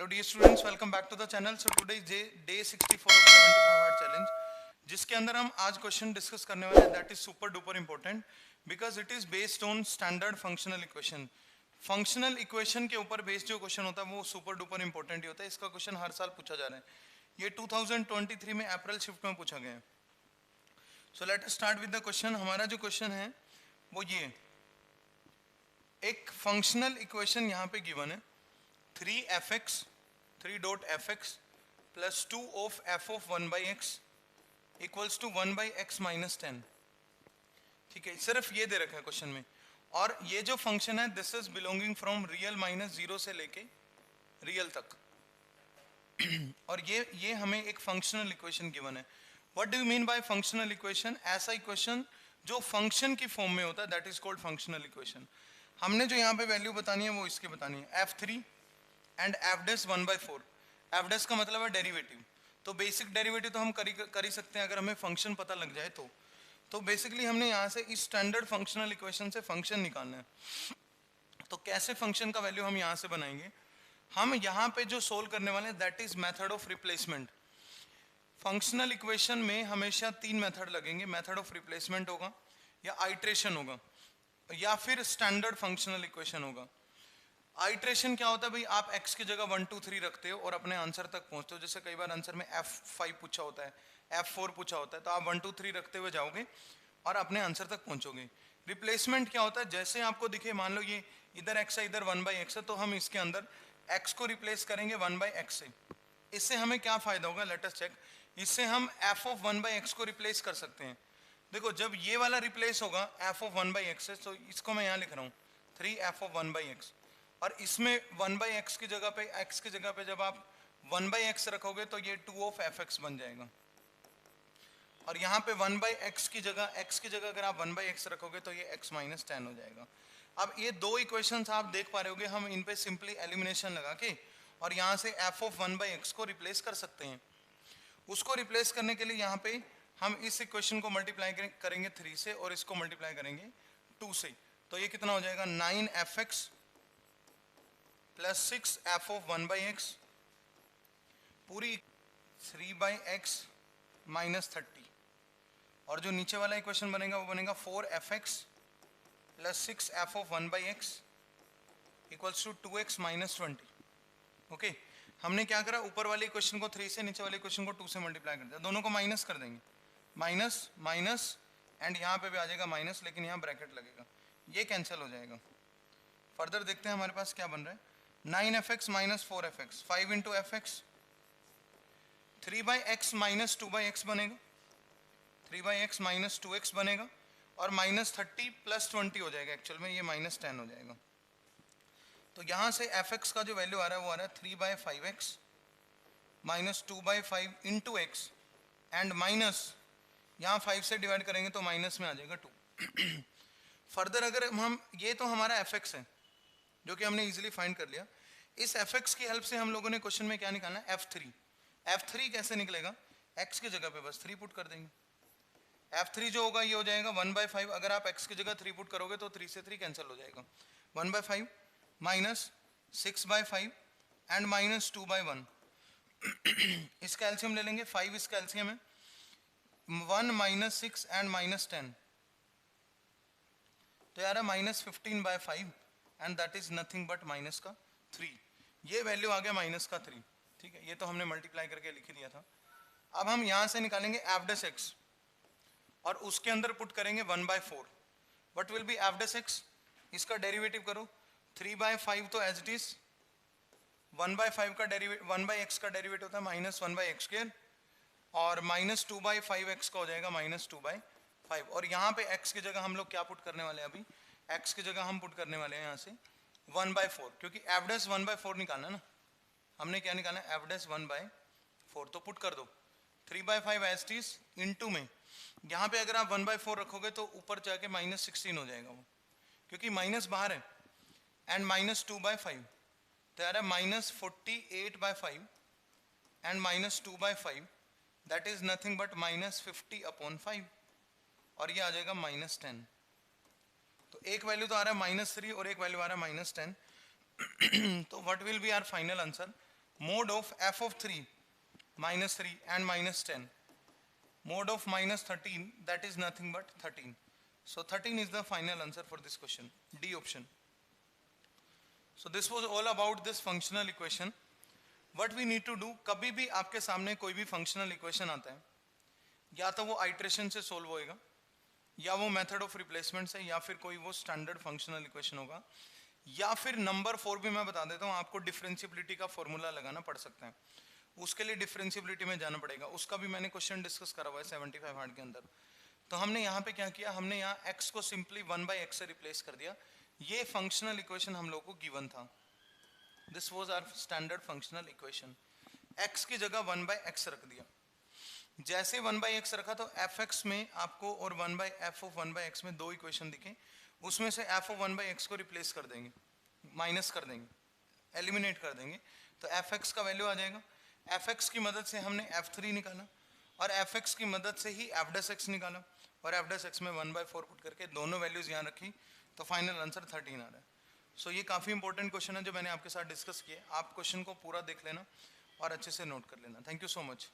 Hello dear students, welcome back to the channel. So today is day 64 of 75 hard challenge, जिसके अंदर हम आज question discuss करने वाले हैं। That is super duper important because it is based on standard functional equation. Functional equation के ऊपर based जो क्वेश्चन होता है वो सुपर डुपर इंपॉर्टेंट ही होता है। इसका क्वेश्चन हर साल पूछा जा रहा है। ये 2023 में अप्रैल शिफ्ट में पूछा गया है। So let us start with the question. हमारा जो क्वेश्चन है वो ये, एक फंक्शनल इक्वेशन यहाँ पे गिवन है 3 dot F X plus 2 of F of 1 by X equals to 1 by X minus 10। ठीक है, सिर्फ ये दे रखा है क्वेश्चन में। और ये जो फंक्शन है this is belonging from real minus 0 से लेके रियल तक। और ये हमें एक फंक्शनल इक्वेशन गिवन है। What do you mean by functional equation? ऐसा इक्वेशन जो फंक्शन की फॉर्म में होता है, that is called functional equation. हमने जो यहाँ पे वैल्यू बतानी है वो इसकी बतानी है f3 and F dash 1/4। F dash का मतलब है डेरिवेटिव। तो बेसिक डेरिवेटिव तो हम कर ही सकते हैं अगर हमें फंक्शन पता लग जाए तो बेसिकली हमने यहाँ से इस स्टैंडर्ड फंक्शनल इक्वेशन से फंक्शन निकालना है। तो कैसे फंक्शन का वैल्यू हम यहाँ से बनाएंगे? हम यहाँ पे जो सोल्व करने वाले हैं that is method of replacement. Functional equation में हमेशा 3 मेथड लगेंगे। मेथड ऑफ रिप्लेसमेंट होगा, या आइट्रेशन होगा, या फिर स्टैंडर्ड फंक्शनल इक्वेशन होगा। आइट्रेशन क्या होता है भाई? आप x की जगह 1 2 3 रखते हो और अपने आंसर तक पहुंचते हो। जैसे कई बार आंसर में f5 पूछा होता है, f4 पूछा होता है, तो आप 1 2 3 रखते हुए जाओगे और अपने आंसर तक पहुंचोगे। रिप्लेसमेंट क्या होता है? जैसे आपको दिखे, मान लो ये इधर x है, इधर 1/x है, तो हम इसके अंदर x को रिप्लेस करेंगे 1/x से। इससे हमें क्या फायदा होगा? Let us check. इससे हम f ऑफ 1/x को रिप्लेस कर सकते हैं। देखो, जब ये वाला रिप्लेस होगा f ऑफ 1/x से, तो इसको मैं यहाँ लिख रहा हूँ 3f ऑफ 1/x। और इसमें 1/x की जगह पे, x की जगह पे जब आप 1/x रखोगे तो ये 2 ऑफ fx बन जाएगा। और यहाँ पे 1/x की जगह, x की जगह अगर आप 1/x रखोगे तो ये x माइनस 10 हो जाएगा। अब ये दो इक्वेशंस आप देख पा रहे होगे, हम इन पे सिंपली एलिमिनेशन लगा के और यहाँ से f ऑफ 1/x को रिप्लेस कर सकते हैं। उसको रिप्लेस करने के लिए यहाँ पे हम इस इक्वेशन को मल्टीप्लाई करेंगे 3 से और इसको मल्टीप्लाई करेंगे 2 से। तो ये कितना हो जाएगा? 9fx plus 6f of 1/x पूरी 3/x माइनस 30। और जो नीचे वाला इक्वेशन बनेगा वो बनेगा 4fx plus 6f of 1/x equals to 2x minus 20। Okay, हमने क्या करा? ऊपर वाले इक्वेशन को 3 से, नीचे वाले इक्वेशन को 2 से मल्टीप्लाई कर दिया। दोनों को माइनस कर देंगे, माइनस माइनस, एंड यहाँ पे भी आ जाएगा माइनस, लेकिन यहाँ ब्रैकेट लगेगा, ये कैंसिल हो जाएगा। फर्दर देखते हैं हमारे पास क्या बन रहा है। 9fx minus 4fx, 5 into F x, 3/x minus 2/x बनेगा, 3/x माइनस 2x बनेगा, और माइनस 30 प्लस 20 हो जाएगा। एक्चुअल में ये माइनस 10 हो जाएगा। तो यहाँ से fx का जो वैल्यू आ रहा है वो आ रहा है 3/5x minus 2/5 into x, and minus यहाँ 5 से डिवाइड करेंगे तो माइनस में आ जाएगा 2। फर्दर अगर हम, ये तो हमारा fx है जो कि हमने इजीली फाइंड कर लिया। इस fx की हेल्प से हम लोगों ने क्वेश्चन में क्या निकालना है? f3। f3 कैसे निकलेगा? x की जगह पे बस 3 पुट कर देंगे। f3 जो होगा ये हो जाएगा 1/5। अगर आप x की जगह 3 पुट करोगे तो 3 से 3 कैंसिल हो जाएगा। 1/5 माइनस 6/5 एंड माइनस 2/1। इसका एलसीएम ले लेंगे, 5 इसका एलसीएम है, 1 माइनस 6 एंड माइनस 10, तो यार minus 15/5 and that is nothing but minus का 3। ये वैल्यू आ गया माइनस का 3। ठीक है, ये तो हमने मल्टीप्लाई करके लिख दिया था। अब हम यहां से निकालेंगे एफ डैश एक्स और उसके अंदर पुट करेंगे 1/4। What will B F dash x? इसका डेरिवेटिव करो, 3/5 तो एज इट इज, 1/5 का डेरिवेटिव, 1/x का डेरिवेटिव होता है माइनस 1/x², और माइनस 2/5x का हो जाएगा माइनस 2/5। और यहाँ पे x की जगह हम लोग क्या पुट करने वाले हैं? अभी x की जगह हम पुट करने वाले हैं यहाँ से 1/4, क्योंकि f डैश 1/4 निकालना है ना। हमने क्या निकालना है? f dash 1/4। तो पुट कर दो 3/5 एज इट इज इंटू में, यहाँ पे अगर आप 1/4 रखोगे तो ऊपर जाके माइनस 16 हो जाएगा वो, क्योंकि माइनस बाहर है, एंड माइनस 2/5, तो यार minus 48/5 and minus 2/5, that is nothing but minus 50/5, और ये आ जाएगा माइनस 10। तो एक वैल्यू तो आ रहा है -3 और एक वैल्यू आ रहा है -10। तो what will be our final answer? mode of f of 3 minus 3 and minus 10, mode of minus 13, that is nothing but 13. So 13 is the final answer for this question, D option. So this was all about this functional equation. What we need to do, कभी भी आपके सामने कोई भी functional equation आता है, या तो वो iteration से solve होएगा, या वो method of replacement से, या फिर कोई वो standard functional equation होगा, या फिर नंबर 4 भी मैं बता देता हूँ आपको, डिफरेंशियबिलिटी का फॉर्मूला लगाना पड़ सकता है, उसके लिए डिफरेंशियबिलिटी में जाना पड़ेगा, उसका भी मैंने क्वेश्चन डिस्कस करा हुआ है 75 हार्ड के अंदर। तो हमने यहाँ पे क्या किया, हमने यहाँ x को सिंपली 1/x से रिप्लेस कर दिया, ये फंक्शनल इक्वेशन हम लोग को गिवन था, this was our standard functional equation, x की जगह 1/x रख दिया, जैसे 1/x रखा तो fx में आपको और 1/f ऑफ 1/x में दो इक्वेशन दिखे, उसमें से f ऑफ 1/x को रिप्लेस कर देंगे, माइनस कर देंगे, एलिमिनेट कर देंगे, तो fx का वैल्यू आ जाएगा, fx की मदद से हमने f3 निकाला और fx की मदद से ही f' निकाला और f' में 1/4 पुट करके दोनों वैल्यूज यहाँ रखी, तो फाइनल आंसर 13 आ रहा है। सो ये काफ़ी इंपॉर्टेंट क्वेश्चन है जो मैंने आपके साथ डिस्कस किए, आप क्वेश्चन को पूरा देख लेना और अच्छे से नोट कर लेना। Thank you so much.